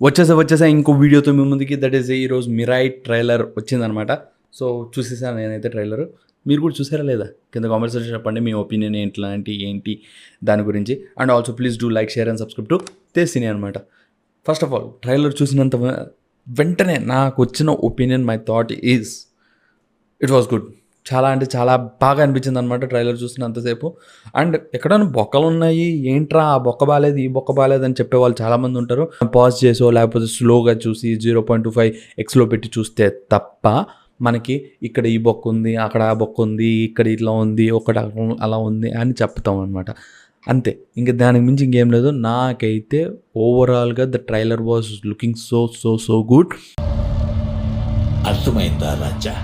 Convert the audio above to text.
వచ్చేసా ఇంకో వీడియోతో మీ ముందుకి. దట్ ఈస్ ఈరోజు మిరాయి ట్రైలర్ వచ్చిందనమాట. సో చూసేసాను నేనైతే ట్రైలర్. మీరు కూడా చూసారా లేదా? కింద కామెంట్స్ చెప్పండి మీ ఒపీనియన్ ఏంటి దాని గురించి. And also please do like, share and subscribe to తెసిని అనమాట. ఫస్ట్ ఆఫ్ ఆల్ ట్రైలర్ చూసినంత వెంటనే నాకు వచ్చిన opinion, my thought is it was good. చాలా అంటే చాలా బాగా అనిపించింది అనమాట ట్రైలర్ చూసినంతసేపు. అండ్ ఎక్కడైనా బొక్కలు ఉన్నాయి, ఏంట్రా ఆ బొక్క బాలేదు ఈ బొక్క బాలేదు అని చెప్పేవాళ్ళు చాలామంది ఉంటారు. పాజ్ చేసో లేకపోతే స్లోగా చూసి 0.25x పెట్టి చూస్తే తప్ప మనకి ఇక్కడ ఈ బొక్క ఉంది, అక్కడ ఆ బొక్క ఉంది, ఇక్కడ ఇట్లా ఉంది, ఒకటి అలా ఉంది అని చెప్తాం అనమాట. అంతే, ఇంకా దానికి మించి ఇంకేం లేదు. నాకైతే ఓవరాల్గా the trailer was looking so so so good. అర్థమైందా రాజా?